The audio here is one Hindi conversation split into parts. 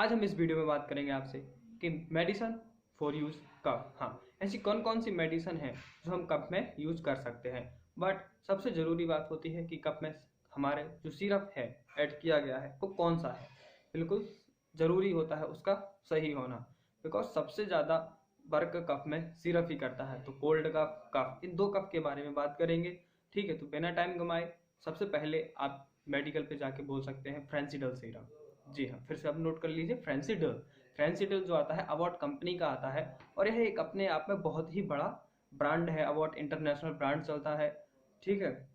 आज हम इस वीडियो में बात करेंगे आपसे कि मेडिसिन फॉर यूज कप। हाँ, ऐसी कौन कौन सी मेडिसिन है जो हम कप में यूज कर सकते हैं। बट सबसे ज़रूरी बात होती है कि कप में हमारे जो सिरप है ऐड किया गया है वो कौन सा है। बिल्कुल ज़रूरी होता है उसका सही होना, बिकॉज सबसे ज़्यादा वर्क कप में सिरप ही करता है। तो कोल्ड कप, कफ, इन दो कप के बारे में बात करेंगे। ठीक है, तो बिना टाइम गंवाए सबसे पहले आप मेडिकल पे जाके बोल सकते हैं फ्रेंसिडल सिरप। जी हाँ, फिर से आप नोट कर लीजिए, फ्रेंसिडल। फ्रेंसिडल जो आता है अवॉट कंपनी का आता है और यह एक अपने आप में बहुत ही बड़ा ब्रांड है। अवॉट इंटरनेशनल ब्रांड चलता है। ठीक है,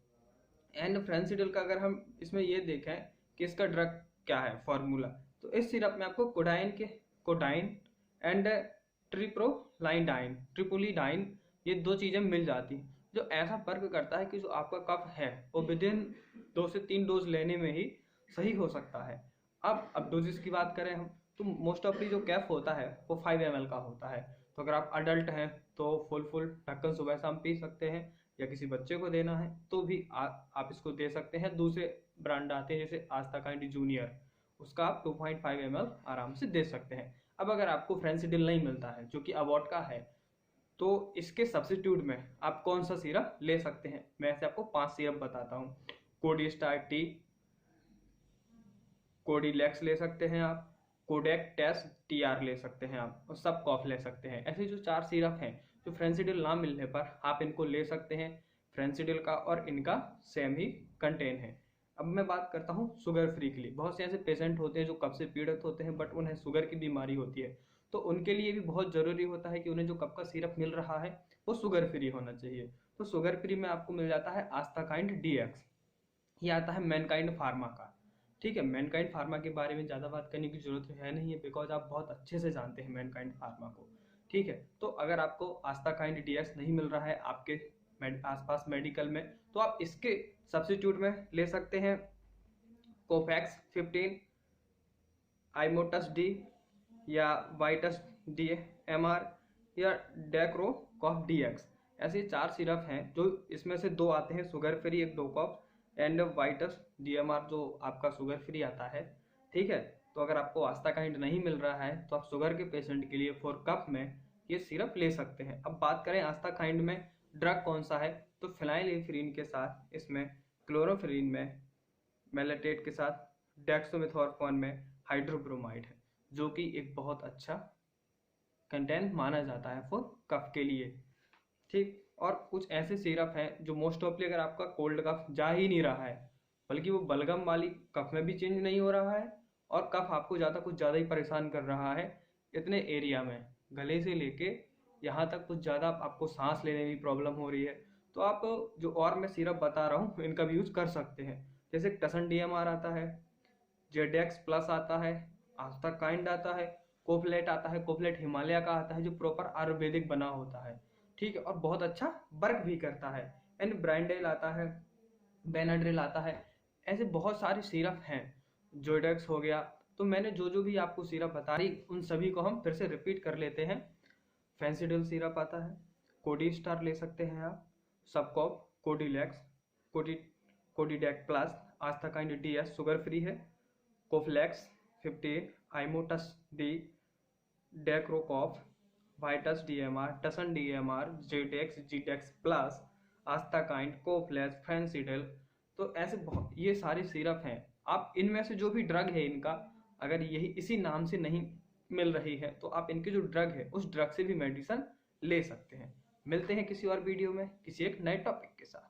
एंड फ्रेंसिडल का अगर हम इसमें ये देखें कि इसका ड्रग क्या है फॉर्मूला, तो इस सिरप में आपको कोडाइन एंड ट्रिपोलीडाइन ये दो चीजें मिल जाती हैं, जो ऐसा वर्क करता है कि जो आपका कफ है वो विद इन 2 से 3 डोज लेने में ही सही हो सकता है। अब डोजेस की बात करें हम, तो मोस्ट ऑफली जो कैफ होता है वो 5 ml का होता है। तो अगर आप अडल्ट हैं तो फुल ढक्कन सुबह शाम पी सकते हैं, या किसी बच्चे को देना है तो भी आप इसको दे सकते हैं। दूसरे ब्रांड आते हैं जैसे आस्था काइंड जूनियर, उसका आप 2.5 ml आराम से दे सकते हैं। अब अगर आपको फ्रेंसिडिल नहीं मिलता है जो कि अवॉट का है, तो इसके सब्सिट्यूट में आप कौन सा सिरप ले सकते हैं। मैं ऐसे आपको 5 सिरप बताता हूँ। कोडिस्टार टी, कोडिलेक्स ले सकते हैं आप, कोडेक टेस्ट टीआर ले सकते हैं आप, और सब कॉफ ले सकते हैं। ऐसे जो 4 सिरप हैं जो फ्रेंसिडिल ना मिलने पर आप इनको ले सकते हैं। फ्रेंसिडिल का और इनका सेम ही कंटेन है। अब मैं बात करता हूँ शुगर फ्री के लिए। बहुत से ऐसे पेशेंट होते हैं जो कफ से पीड़ित होते हैं बट उन्हें शुगर की बीमारी होती है, तो उनके लिए भी बहुत ज़रूरी होता है कि उन्हें जो कप का सिरप मिल रहा है वो शुगर फ्री होना चाहिए। तो शुगर फ्री में आपको मिल जाता है आस्था काइंड डीएक्स। ये आता है मैनकाइंड फार्मा का। ठीक है, मैनकाइंड फार्मा के बारे में ज़्यादा बात करने की जरूरत है नहीं है, बिकॉज आप बहुत अच्छे से जानते हैं मैनकाइंड फार्मा को। ठीक है, तो अगर आपको आस्था काइंड डीएक्स नहीं मिल रहा है आपके आसपास मेडिकल में, तो आप इसके सब्सिट्यूट में ले सकते हैं कोफैक्स 15, आइमोटस डी, या वाइटस डी एम आर, या डेक्रो कॉफ डीएक्स। ऐसे 4 सिरप हैं जो इसमें से 2 आते हैं शुगर फ्री, एक डोकॉफ एंड वाइटस डीएमआर जो आपका शुगर फ्री आता है। ठीक है, तो अगर आपको आस्था काइंड नहीं मिल रहा है तो आप शुगर के पेशेंट के लिए फॉर कप में ये सिरप ले सकते हैं। अब बात करें आस्था काइंड में ड्रग कौन सा है, तो फिनाइलेफ्रीन के साथ इसमें क्लोरोफ्रीन में, मेलेटेट के साथ डेक्सोमेथोर्फोन में हाइड्रोब्रोमाइड है, जो कि एक बहुत अच्छा कंटेंट माना जाता है फॉर कफ के लिए। ठीक, और कुछ ऐसे सिरप हैं जो मोस्ट ऑफली अगर आपका कोल्ड कफ जा ही नहीं रहा है, बल्कि वो बलगम वाली कफ में भी चेंज नहीं हो रहा है, और कफ आपको कुछ ज़्यादा ही परेशान कर रहा है इतने एरिया में, गले से लेके यहाँ तक कुछ ज़्यादा आपको सांस लेने में प्रॉब्लम हो रही है, तो आप जो और मैं सिरप बता रहा हूँ इनका भी यूज़ कर सकते हैं। जैसे टसन डीएमआर आता है, जेडेक्स प्लस आता है, आस्था काइंड आता है, कोपलेट आता है। कोपलेट हिमालय का आता है जो प्रॉपर आयुर्वेदिक बना होता है। ठीक है, और बहुत अच्छा वर्क भी करता है। एंड ब्रांडेल आता है, बेनाड्रिल आता है। ऐसे बहुत सारे सिरप हैं, जोडेक्स हो गया। तो मैंने जो जो भी आपको सिरप बता रही उन सभी को हम फिर से रिपीट कर लेते हैं। फेंसिडिल सिरप आता है, कोडी स्टार ले सकते हैं आप, सबकॉप, कोडिलेक्स, कोडी कोडिडेक प्लस, आस्था काइंड डीएस शुगर फ्री है, कोफ्लेक्स 15, आइमोटस D, डेक्रोकॉफ, वाइटस DMR, टसन DMR, जेटेक्स, GTX plus, आस्था काइंड, कोफ्लेक्स, फ्रेंसिडल। तो ऐसे बहुत ये सारे सिरप हैं। आप इनमें से जो भी ड्रग है इनका, अगर यही इसी नाम से नहीं मिल रही है तो आप इनके जो ड्रग है उस ड्रग से भी मेडिसिन ले सकते हैं। मिलते हैं किसी और वीडियो में किसी एक नए टॉपिक के साथ।